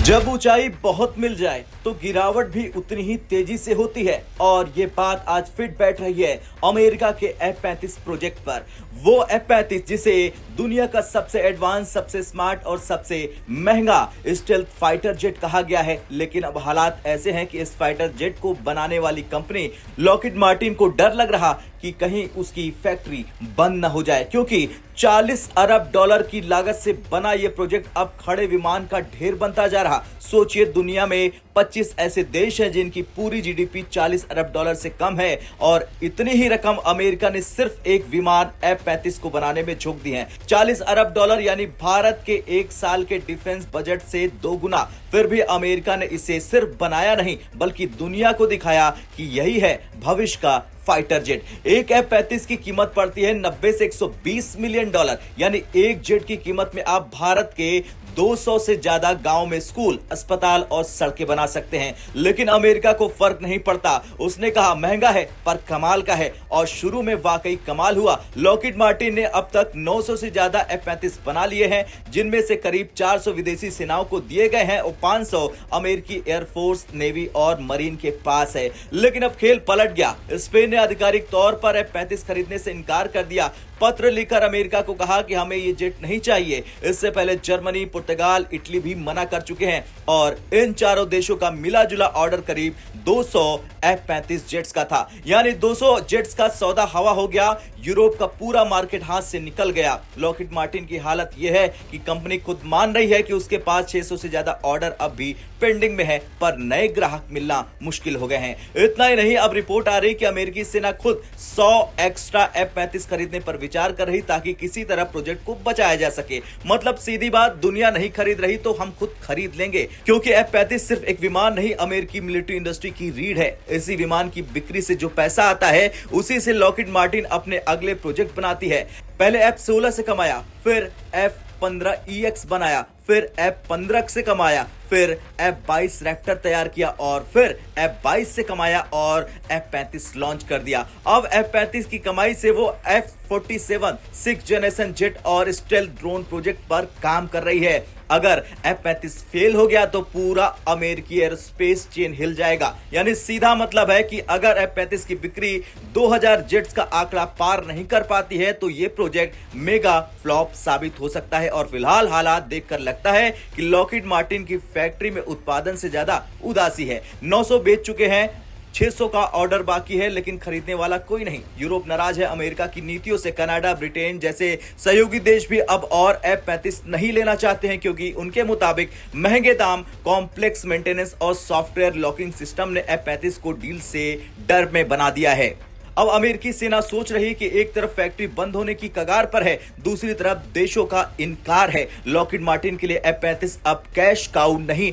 जब ऊंचाई बहुत मिल जाए तो गिरावट भी उतनी ही तेजी से होती है और ये बात आज फिट बैठ रही है अमेरिका के F-35 प्रोजेक्ट पर। वो F-35 जिसे दुनिया का सबसे एडवांस, सबसे स्मार्ट और सबसे महंगा स्टेल्थ फाइटर जेट कहा गया है। लेकिन अब हालात ऐसे हैं कि इस फाइटर जेट को बनाने वाली कंपनी लॉकहीड मार्टिन को डर लग रहा कि कहीं उसकी फैक्ट्री बंद न हो जाए, क्योंकि 40 अरब डॉलर की लागत से बना यह प्रोजेक्ट अब खड़े विमान का ढेर बनता जा रहा। सोचिए, दुनिया में 25 ऐसे देश हैं जिनकी पूरी जीडीपी 40 अरब डॉलर से कम है और इतनी ही रकम अमेरिका ने सिर्फ एक विमान F-35 को बनाने में झोंक दी है। 40 अरब डॉलर यानी भारत के एक साल के डिफेंस बजट से 2 गुना। फिर भी अमेरिका ने इसे सिर्फ बनाया नहीं बल्कि दुनिया को दिखाया कि यही है भविष्य का फाइटर जेट। एक F-35 की कीमत पड़ती है 90 से 120 मिलियन डॉलर, यानी एक जेट की कीमत में आप भारत के 200 से ज्यादा गांव में स्कूल, अस्पताल और सड़कें बना सकते हैं। लेकिन अमेरिका को फर्क नहीं पड़ता। उसने कहा महंगा है पर कमाल का है, और शुरू में वाकई कमाल हुआ। लॉकहीड मार्टिन ने अब तक 900 से ज्यादा F-35 बना लिए हैं, जिनमें से करीब 400 विदेशी सेनाओं को दिए गए हैं और 500 अमेरिकी एयरफोर्स, नेवी और मरीन के पास है। लेकिन अब खेल पलट गया। स्पेन ने आधिकारिक तौर पर F-35 खरीदने से इनकार कर दिया। पत्र लिखकर अमेरिका को कहा कि हमें ये जेट नहीं चाहिए। इससे पहले जर्मनी, पुर्तगाल, इटली भी मना कर चुके हैं और इन चारों देशों का मिला जुला ऑर्डर करीब 200 F-35 जेट्स का था। यानी 200 जेट्स का सौदा हवा हो गया। यूरोप का पूरा मार्केट हाथ से निकल गया। लॉकहीड मार्टिन की हालत यह है कि कंपनी खुद मान रही है कि उसके पास 600 से ज्यादा ऑर्डर अब भी पेंडिंग में है, पर नए ग्राहक मिलना मुश्किल हो गए हैं। इतना ही नहीं, अब रिपोर्ट आ रही कि अमेरिकी सेना खुद 100 एक्स्ट्रा F-35 खरीदने पर विचार कर रही, ताकि किसी तरह प्रोजेक्ट को बचाया जा सके। मतलब सीधी बात, दुनिया नहीं खरीद रही तो हम खुद खरीद लेंगे, क्योंकि F-35 सिर्फ एक विमान नहीं, अमेरिकी मिलिट्री इंडस्ट्री की रीढ़ है। इसी विमान की बिक्री से जो पैसा आता है, उसी से लॉकहीड मार्टिन अपने अगले प्रोजेक्ट बनाती है। पहले F-16 से कमाया, फिर F-15EX बनाया, फिर F-15 से कमाया, फिर F-22 रैप्टर तैयार किया और फिर F-22 से कमाया और F-35 लॉन्च कर दिया। अब F-35 की कमाई से वो F-47 6th जनरेशन जेट और स्टेल्थ ड्रोन प्रोजेक्ट पर काम कर रही है। अगर F-35 फेल हो गया तो पूरा अमेरिकी एयरोस्पेस चेन हिल जाएगा। यानी सीधा मतलब है कि अगर F-35 की बिक्री 2000 जेट्स का आंकड़ा पार नहीं कर पाती है तो ये प्रोजेक्ट मेगा फ्लॉप साबित हो सकता है। और फिलहाल हालात देखकर लगता है कि लॉकहीड मार्टिन की फैक्ट्री में उत्पादन से ज्यादा उदासी है। 900 बेच चुके हैं, 600 का ऑर्डर बाकी है, लेकिन खरीदने वाला कोई नहीं। यूरोप नाराज है अमेरिका की नीतियों से। कनाडा, ब्रिटेन जैसे सहयोगी देश भी अब और F-35 नहीं लेना चाहते हैं, क्योंकि उनके मुताबिक महंगे दाम, कॉम्प्लेक्स मेंटेनेंस और सॉफ्टवेयर लॉकिंग सिस्टम ने F-35 को डील से डर में बना दिया है। अब अमेरिकी सेना सोच रही कि एक तरफ फैक्ट्री बंद होने की कगार पर है, दूसरी तरफ देशों का इनकार है। लॉकहीड मार्टिन के लिए F-35 अब कैश काउ नहीं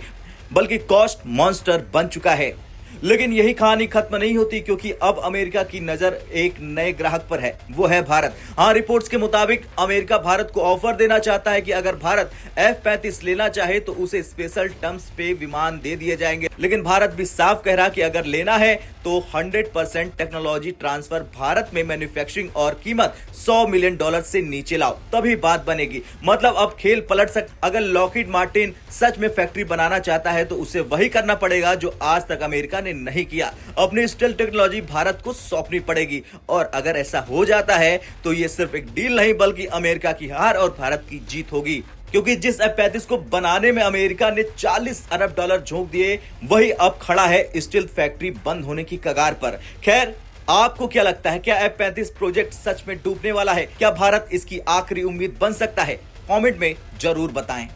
बल्कि कॉस्ट मॉन्स्टर बन चुका है। लेकिन यही कहानी खत्म नहीं होती, क्योंकि अब अमेरिका की नजर एक नए ग्राहक पर है, वो है भारत। हाँ, रिपोर्ट्स के मुताबिक अमेरिका भारत को ऑफर देना चाहता है कि अगर भारत F-35 लेना चाहे तो उसे स्पेशल टर्म्स पे विमान दे दिए जाएंगे। लेकिन भारत भी साफ कह रहा कि अगर लेना है तो 100% टेक्नोलॉजी ट्रांसफर भारत में मैन्युफैक्चरिंग और कीमत $100 मिलियन से नीचे लाओ, तभी बात बनेगी। मतलब अब खेल पलट सकता। अगर लॉकहीड मार्टिन सच में फैक्ट्री बनाना चाहता है तो उसे वही करना पड़ेगा जो आज तक अमेरिका ने नहीं किया। अपनी स्टेल्थ टेक्नोलॉजी भारत को सौंपनी पड़ेगी। और अगर ऐसा हो जाता है तो यह सिर्फ एक डील नहीं बल्कि अमेरिका की हार और भारत की जीत होगी, क्योंकि जिस F-35 को बनाने में अमेरिका ने 40 अरब डॉलर झोंक दिए, वही अब खड़ा है स्टील्थ फैक्ट्री बंद होने की कगार पर। खैर, आपको क्या लगता है, क्या F-35 प्रोजेक्ट सच में डूबने वाला है? क्या भारत इसकी आखिरी उम्मीद बन सकता है? कमेंट में जरूर बताएं।